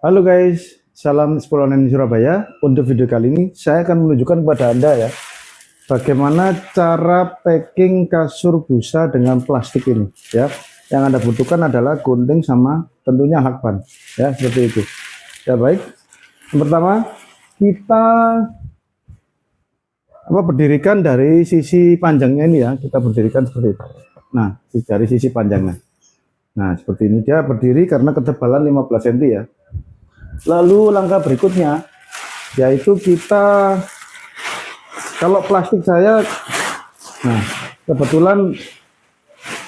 Halo guys, salam Explorer Surabaya. Untuk video kali ini saya akan menunjukkan kepada Anda ya, bagaimana cara packing kasur busa dengan plastik ini ya. Yang Anda butuhkan adalah gunting sama tentunya lakban ya, seperti itu. Ya baik. Yang pertama kita berdirikan dari sisi panjangnya ini ya, kita berdirikan seperti itu. Nah, dari sisi panjangnya. Nah, seperti ini dia berdiri karena ketebalan 15 cm ya. Lalu langkah berikutnya yaitu kita, kalau plastik saya, nah kebetulan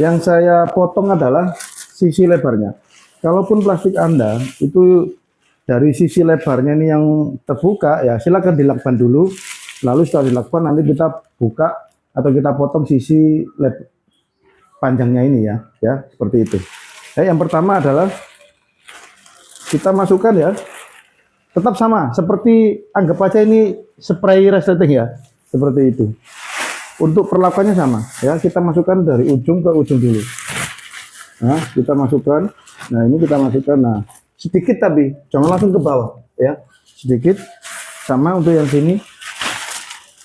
yang saya potong adalah sisi lebarnya. Kalaupun plastik Anda itu dari sisi lebarnya ini yang terbuka ya, silakan dilakban dulu. Lalu setelah dilakban nanti kita buka atau kita potong sisi panjangnya ini ya, seperti itu. Yang pertama adalah kita masukkan ya, tetap sama seperti, anggap aja ini spray resleting ya, seperti itu. Untuk perlakuannya sama ya, kita masukkan dari ujung ke ujung dulu. Nah, kita masukkan. Nah, ini kita masukkan. Nah, sedikit tapi jangan langsung ke bawah ya, sedikit. Sama untuk yang sini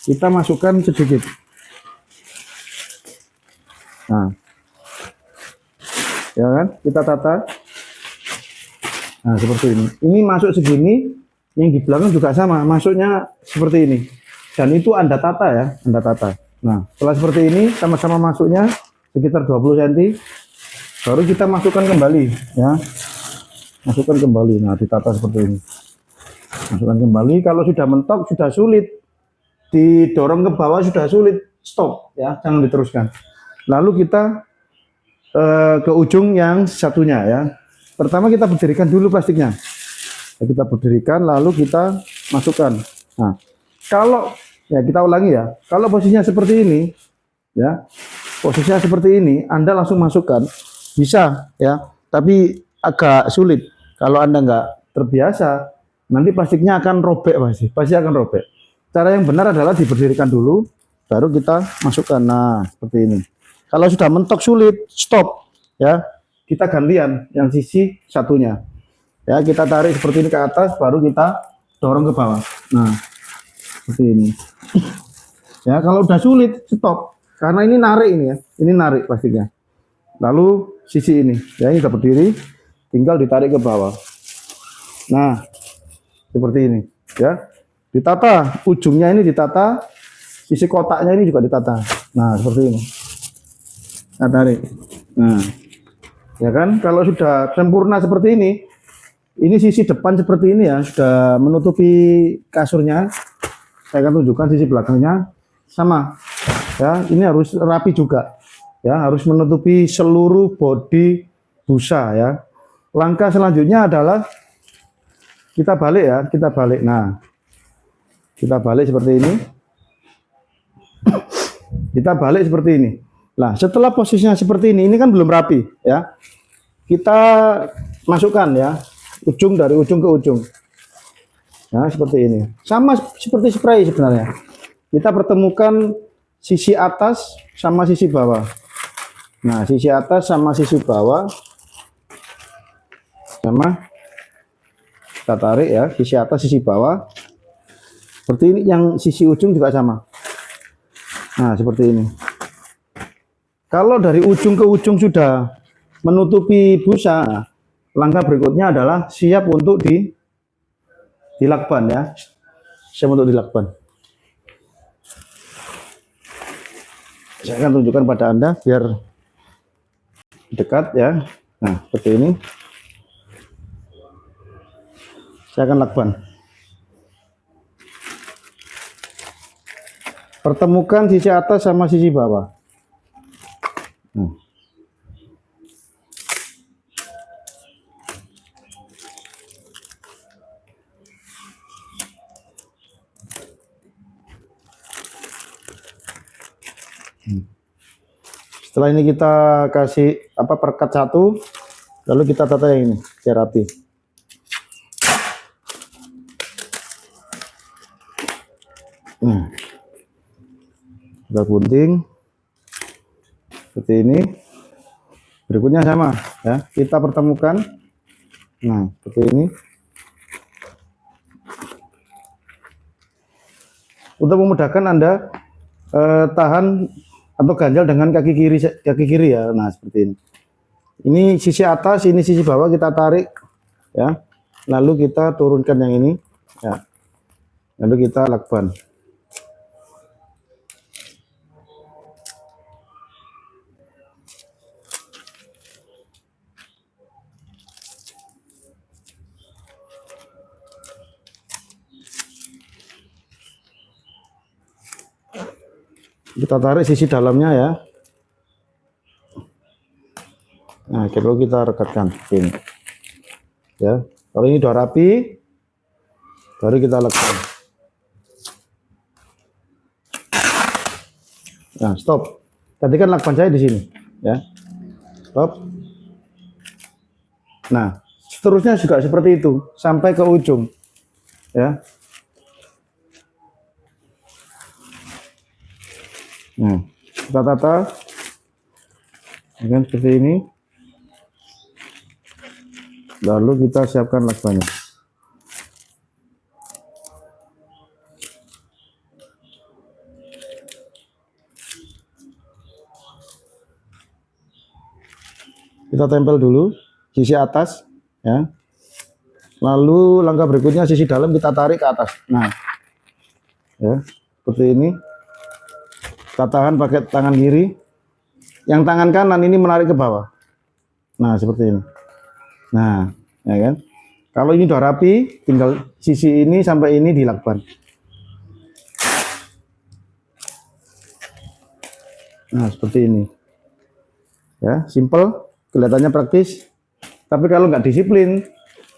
kita masukkan sedikit. Nah, ya kan, kita tata. Nah, seperti ini. Ini masuk segini, yang di belakang juga sama, masuknya seperti ini. Dan itu Anda tata ya, Anda tata. Nah, setelah seperti ini, sama-sama masuknya sekitar 20 cm. Baru kita masukkan kembali ya. Masukkan kembali. Nah, ditata seperti ini. Masukkan kembali. Kalau sudah mentok, sudah sulit, didorong ke bawah sudah sulit, stop ya, jangan diteruskan. Lalu kita ke ujung yang satunya ya. Pertama kita berdirikan dulu plastiknya. Kita berdirikan lalu kita masukkan. Nah, kalau ya kita ulangi ya. Kalau posisinya seperti ini ya. Posisinya seperti ini, Anda langsung masukkan bisa ya, tapi agak sulit. Kalau Anda nggak terbiasa, nanti plastiknya akan robek, pasti akan robek. Cara yang benar adalah diberdirikan dulu, baru kita masukkan. Nah, seperti ini. Kalau sudah mentok sulit, stop ya. Kita gantian yang sisi satunya. Ya, kita tarik seperti ini ke atas, baru kita dorong ke bawah. Nah, seperti ini. Ya, kalau udah sulit, stop. Karena ini narik ini ya. Ini narik plastiknya. Lalu sisi ini, ya, ini sudah berdiri, tinggal ditarik ke bawah. Nah, seperti ini, ya. Ditata, ujungnya ini ditata, sisi kotaknya ini juga ditata. Nah, seperti ini. Nah, tarik. Nah, ya kan, kalau sudah sempurna seperti ini sisi depan seperti ini ya, sudah menutupi kasurnya. Saya akan tunjukkan sisi belakangnya sama. Ya, ini harus rapi juga. Ya, harus menutupi seluruh bodi busa ya. Langkah selanjutnya adalah kita balik ya, kita balik. Nah, kita balik seperti ini. Kita balik seperti ini. Nah, setelah posisinya seperti ini kan belum rapi ya. Kita masukkan ya, ujung dari ujung ke ujung. Nah, seperti ini. Sama seperti spray sebenarnya. Kita pertemukan sisi atas sama sisi bawah. Nah, sisi atas sama sisi bawah. Sama. Kita tarik ya, sisi atas, sisi bawah. Seperti ini, yang sisi ujung juga sama. Nah, seperti ini. Kalau dari ujung ke ujung sudah menutupi busa, langkah berikutnya adalah siap untuk dilakban ya. Siap untuk dilakban. Saya akan tunjukkan pada Anda biar dekat ya. Nah, seperti ini. Saya akan lakban. Pertemukan sisi atas sama sisi bawah. Setelah ini kita kasih perekat satu, lalu kita tata yang ini biar rapi. Kita gunting seperti ini. Berikutnya sama ya, kita pertemukan. Nah, seperti ini. untuk memudahkan Anda tahan atau ganjal dengan kaki kiri ya. Nah, seperti ini. Ini sisi atas, ini sisi bawah kita tarik ya. Lalu kita turunkan yang ini ya. Lalu kita lakban. Kita tarik sisi dalamnya ya. Nah, lalu kita rekatkan ini. Ya, kalau ini udah rapi, baru kita lakban. Nah, stop. Tadi kan lakban saya di sini, ya. Stop. Nah, seterusnya juga seperti itu sampai ke ujung, ya. Nah, kita tata, dengan seperti ini. Lalu kita siapkan lakbannya. Kita tempel dulu sisi atas, ya. Lalu langkah berikutnya sisi dalam kita tarik ke atas. Nah, ya, seperti ini. Kita tahan pakai tangan kiri. Yang tangan kanan ini menarik ke bawah. Nah, seperti ini. Nah, ya kan? Kalau ini udah rapi, tinggal sisi ini sampai ini dilakban. Nah, seperti ini. Ya, simple, kelihatannya praktis. Tapi kalau nggak disiplin,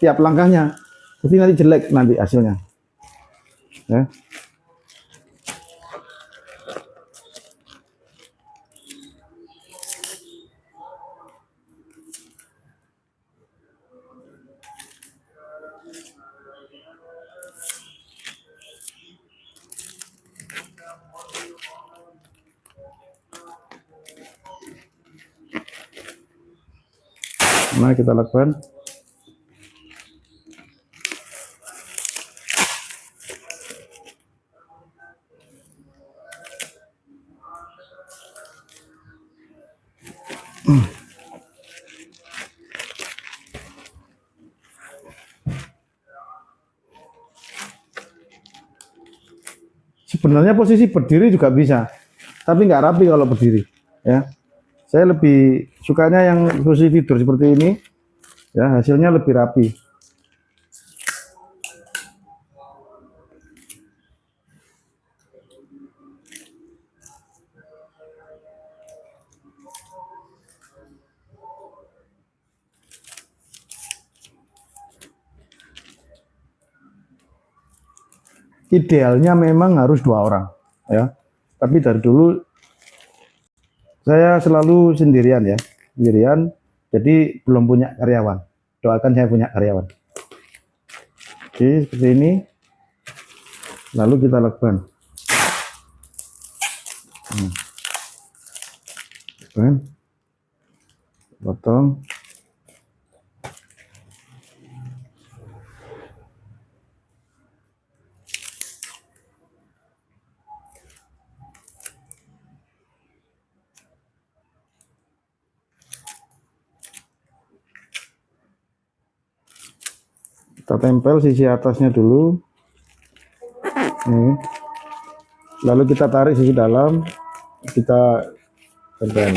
tiap langkahnya, jadi nanti jelek nanti hasilnya. Ya. Nah, kita lakukan. Sebenarnya posisi berdiri juga bisa, tapi nggak rapi kalau berdiri. Ya, saya lebih sukanya yang posisi tidur seperti ini. Ya, hasilnya lebih rapi. Idealnya memang harus 2 orang, ya. Tapi dari dulu saya selalu sendirian ya, sendirian. Jadi belum punya karyawan. Doakan saya punya karyawan. Oke, seperti ini. Lalu kita lakukan. Potong. Kita tempel sisi atasnya dulu. Nih. Lalu kita tarik sisi dalam, kita tempel.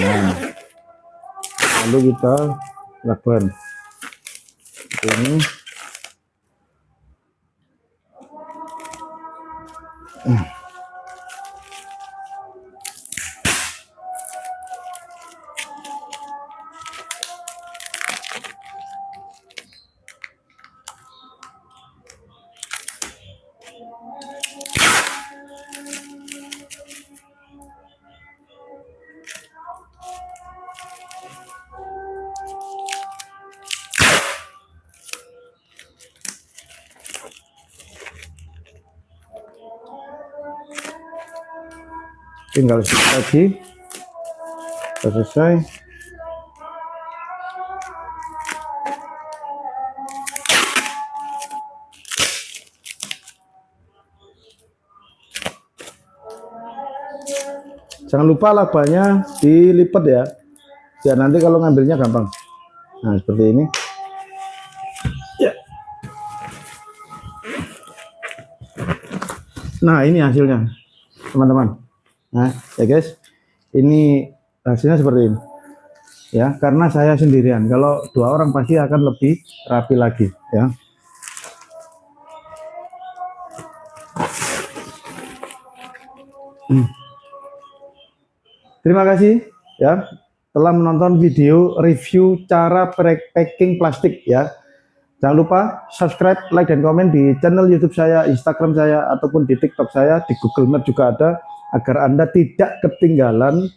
Lalu kita lakban. Ini. Tinggal sedikit lagi, sudah selesai. Jangan lupa labanya dilipat ya, biar nanti kalau ngambilnya gampang. Nah seperti ini ya. Nah ini hasilnya teman-teman. Nah ya guys, ini hasilnya seperti ini ya, karena saya sendirian. Kalau 2 orang pasti akan lebih rapi lagi ya. Terima kasih ya telah menonton video review cara packing plastik ya. Jangan lupa subscribe, like, dan komen di channel YouTube saya, Instagram saya, ataupun di TikTok saya, di Google Map juga ada, agar Anda tidak ketinggalan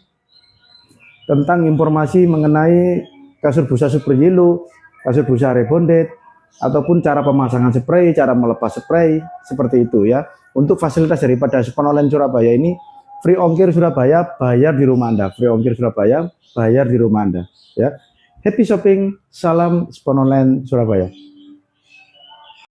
tentang informasi mengenai kasur busa super yellow, kasur busa rebonded, ataupun cara pemasangan spray, cara melepas spray, seperti itu ya. Untuk fasilitas daripada Sponoland Surabaya ini, free ongkir Surabaya, bayar di rumah Anda. Free ongkir Surabaya, bayar di rumah Anda ya. Happy shopping, salam Sponoland Surabaya.